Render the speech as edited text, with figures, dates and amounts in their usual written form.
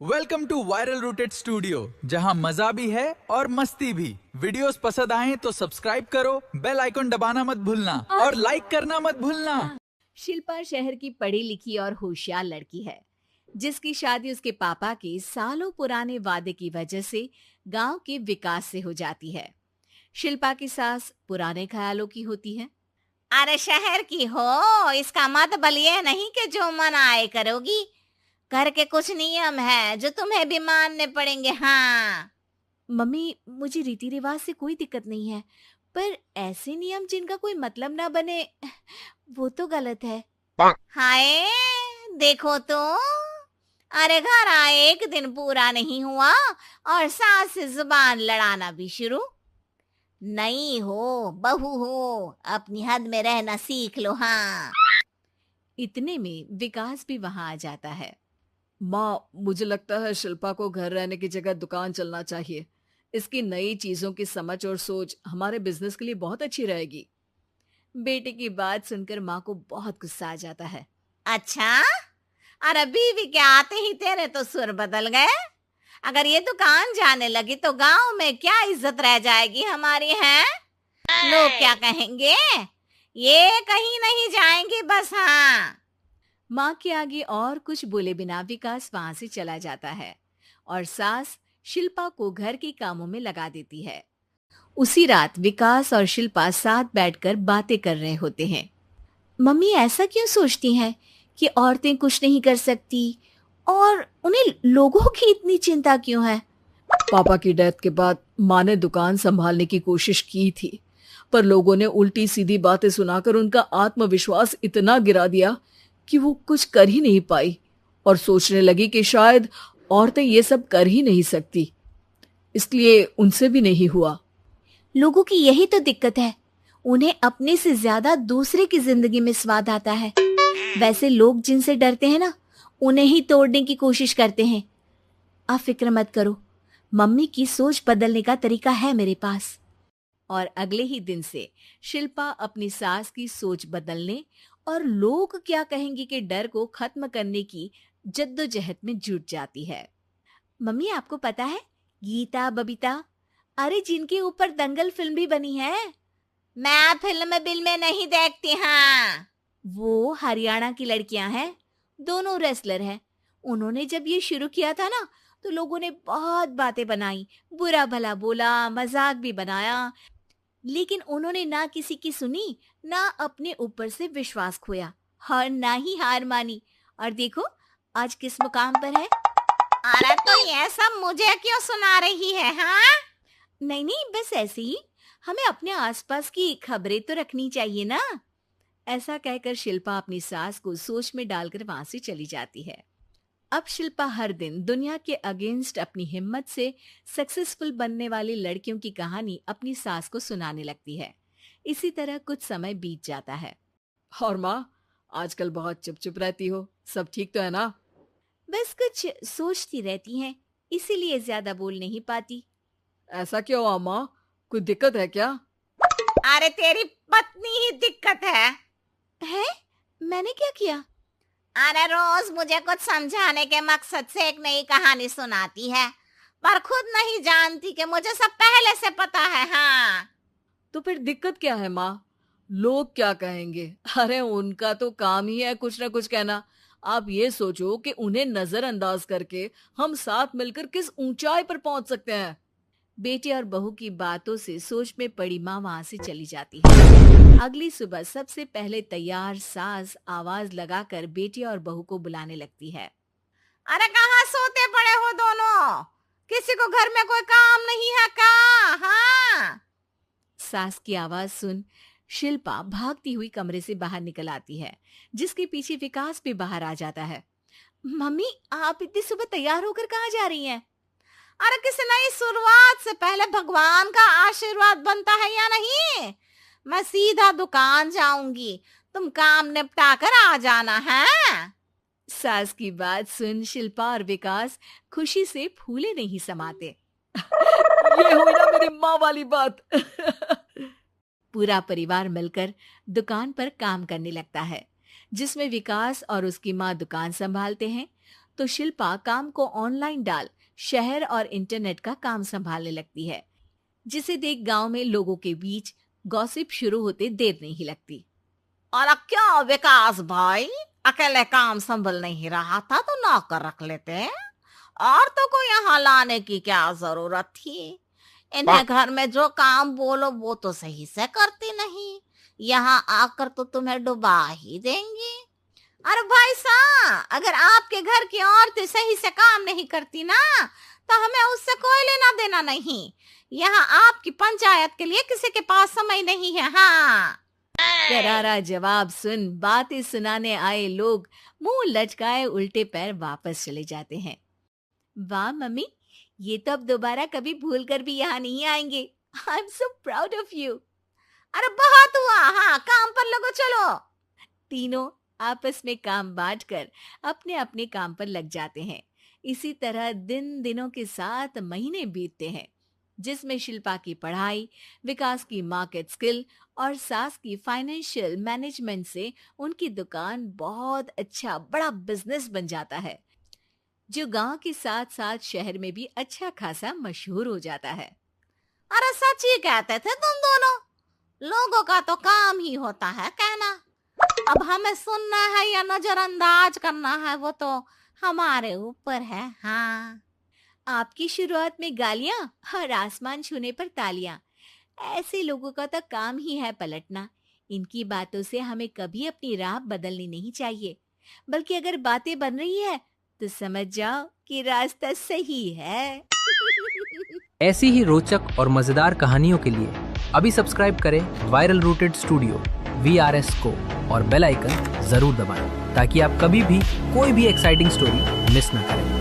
Welcome to viral rooted studio, जहां मजा भी है और मस्ती भी। वीडियोस पसंद आए तो सब्सक्राइब करो, बेल आइकन दबाना मत भूलना और लाइक करना मत भूलना। शिल्पा शहर की पढ़ी लिखी और होशियार लड़की है, जिसकी शादी उसके पापा के सालों पुराने वादे की वजह से गांव के विकास से हो जाती है। शिल्पा की सास पुराने ख्यालों की होती है। अरे शहर की हो, इसका मतलब ये नहीं कि जो मन आए करोगी। घर के कुछ नियम है जो तुम्हें भी मानने पड़ेंगे। हाँ मम्मी, मुझे रीति रिवाज से कोई दिक्कत नहीं है, पर ऐसे नियम जिनका कोई मतलब ना बने, वो तो गलत है। हाय, देखो तो। अरे घर आए एक दिन पूरा नहीं हुआ और सास से जुबान लड़ाना भी शुरू। नई हो, बहू हो, अपनी हद में रहना सीख लो। हाँ, इतने में विकास भी वहां आ जाता है। माँ, मुझे लगता है शिल्पा को घर रहने की जगह दुकान चलना चाहिए। इसकी नई चीजों की समझ और सोच हमारे बिजनेस के लिए बहुत अच्छी रहेगी। बेटे की बात सुनकर माँ को बहुत गुस्सा आ जाता है। अच्छा। अरे बीवी के आते ही तेरे तो सुर बदल गए। अगर ये दुकान जाने लगी तो गांव में क्या इज्जत रह जाएगी हमारी है? लोग क्या कहेंगे? ये कहीं नहीं जाएंगी बस। हाँ, माँ के आगे और कुछ बोले बिना विकास वहां से चला जाता है और सास शिल्पा को घर के कामों में लगा देती है। उसी रात विकास और शिल्पा साथ बैठकर बातें कर रहे होते हैं। मम्मी ऐसा क्यों सोचती हैं कि औरतें कुछ नहीं कर सकती, और उन्हें लोगों की इतनी चिंता क्यों है? पापा की डेथ के बाद माँ ने दुकान संभालने की कोशिश की थी, पर लोगों ने उल्टी सीधी बातें सुनाकर उनका आत्मविश्वास इतना गिरा दिया कि वो कुछ कर ही नहीं पाई और सोचने लगी कि शायद औरतें ये सब कर ही नहीं सकती, इसलिए उनसे भी नहीं हुआ। लोगों की यही तो दिक्कत है, उन्हें अपने से ज्यादा दूसरे की जिंदगी में स्वाद आता है। वैसे लोग जिनसे डरते हैं ना, उन्हें ही तोड़ने की कोशिश करते हैं। आप फिक्र मत करो, मम्मी की सोच बदलने का तरीका है मेरे पास। और अगले ही दिन से शिल्पा अपनी सास की सोच बदलने और लोग क्या कहेंगे के डर को खत्म करने की जद्दोजहद में जुट जाती है। मम्मी, आपको पता है गीता, बबीता, अरे जिनके ऊपर दंगल फिल्म भी बनी है, मैं फिल्म बिल में नहीं देखती। हाँ, वो हरियाणा की लड़कियां हैं, दोनों रेसलर हैं। उन्होंने जब ये शुरू किया था ना, तो लोगों ने बहुत बातें बनाई, बुरा भला बोला, मजाक भी बनाया, लेकिन उन्होंने ना किसी की सुनी, ना अपने ऊपर से विश्वास खोया और ना ही हार मानी। और देखो आज किस मुकाम पर है। अरे तो ये सब मुझे क्यों सुना रही है? हाँ, नहीं नहीं, बस ऐसे ही, हमें अपने आसपास की खबरें तो रखनी चाहिए ना। ऐसा कहकर शिल्पा अपनी सास को सोच में डालकर वहां से चली जाती है। अब शिल्पा हर दिन दुनिया के अगेंस्ट अपनी हिम्मत से सक्सेसफुल बनने वाली लड़कियों की कहानी अपनी सास को सुनाने लगती है। इसी तरह कुछ समय बीत जाता है। और माँ, आजकल बहुत चुप चुप रहती हो, सब ठीक तो है ना? बस कुछ सोचती रहती हैं, इसीलिए ज्यादा बोल नहीं पाती। ऐसा क्यों हुआ माँ, कोई दिक्कत है क्या? अरे तेरी पत्नी ही दिक्कत है? मैंने क्या किया? अरे रोज मुझे कुछ समझाने के मकसद से एक नई कहानी सुनाती है, पर खुद नहीं जानती कि मुझे सब पहले से पता है। हाँ, तो फिर दिक्कत क्या है माँ? लोग क्या कहेंगे? अरे उनका तो काम ही है कुछ ना कुछ कहना। आप ये सोचो कि उन्हें नजरअंदाज करके हम साथ मिलकर किस ऊंचाई पर पहुंच सकते हैं। बेटे और बहू की बातों से सोच में पड़ी माँ वहां से चली जाती है। अगली सुबह सबसे पहले तैयार सास आवाज लगाकर बेटे और बहू को बुलाने लगती है। अरे कहाँ सोते पड़े हो दोनों? किसी को घर में कोई काम नहीं है का? हाँ, सास की आवाज सुन शिल्पा भागती हुई कमरे से बाहर निकल आती है, जिसके पीछे विकास भी बाहर आ जाता है। मम्मी, आप इतनी सुबह तैयार होकर कहाँ जा रही हैं? अरे किसी नई शुरुआत से पहले भगवान का आशीर्वाद बनता है या नहीं? मैं सीधा दुकान जाऊंगी, तुम काम निपटा कर आ जाना है। सास की बात सुन शिल्पा और विकास खुशी से फूले नहीं समाते। ये हुई ना मेरी माँ वाली बात। पूरा परिवार मिलकर दुकान पर काम करने लगता है, जिसमें विकास और उसकी माँ दुकान संभालते हैं, तो शिल्पा काम को ऑनलाइन डाल शहर और इंटरनेट का काम संभालने लगती है, जिसे देख गांव में लोगों के बीच गॉसिप शुरू होते देर नहीं लगती। और क्या विकास भाई, अकेले काम संभल नहीं रहा था तो नौकर रख लेते, और तो को यहाँ लाने की क्या जरूरत थी। इन्हें घर में जो काम बोलो वो तो सही से करती नहीं, यहाँ आकर तो तुम्हें डुबा ही देंगी। अरे भाई साहब, अगर आपके घर की औरतें सही से काम नहीं करती ना तो हमें उससे कोई लेना देना नहीं। यहाँ आपकी पंचायत के लिए किसी के पास समय नहीं है। हाँ, करारा जवाब सुन बातें सुनाने आए लोग मुंह लटकाए उल्टे पैर वापस चले जाते हैं। वाह मम्मी, ये तो अब दोबारा कभी भूल कर भी यहाँ नहीं आएंगे। I am so proud of you. अरे बहुत हुआ, हाँ काम पर लगो चलो। तीनों आपस में काम बांटकर अपने अपने काम पर लग जाते हैं। इसी तरह दिनों के साथ महीने बीतते हैं, जिसमें शिल्पा की पढ़ाई, विकास की मार्केट स्किल और सास की फाइनेंशियल मैनेजमेंट से उनकी दुकान बहुत अच्छा बड़ा बिजनेस बन जाता है, जो गांव के साथ साथ शहर में भी अच्छा खासा मशहूर हो जाता है। अरे सच ही कहते थे तुम दोनों, लोगों का तो काम ही होता है कहना। अब हमें सुनना है या नजरअंदाज करना है वो तो हमारे ऊपर है। हाँ, आपकी शुरुआत में गालियां और आसमान छूने पर तालियां, ऐसे लोगों का तो काम ही है पलटना। इनकी बातों से हमें कभी अपनी राह बदलनी नहीं चाहिए, बल्कि अगर बातें बन रही है तो समझ जाओ कि रास्ता सही है। ऐसी ही रोचक और मजेदार कहानियों के लिए अभी सब्सक्राइब करें वायरल रूटेड स्टूडियो VRS को और बेल आइकन जरूर दबाएं ताकि आप कभी भी कोई भी एक्साइटिंग स्टोरी मिस ना करें।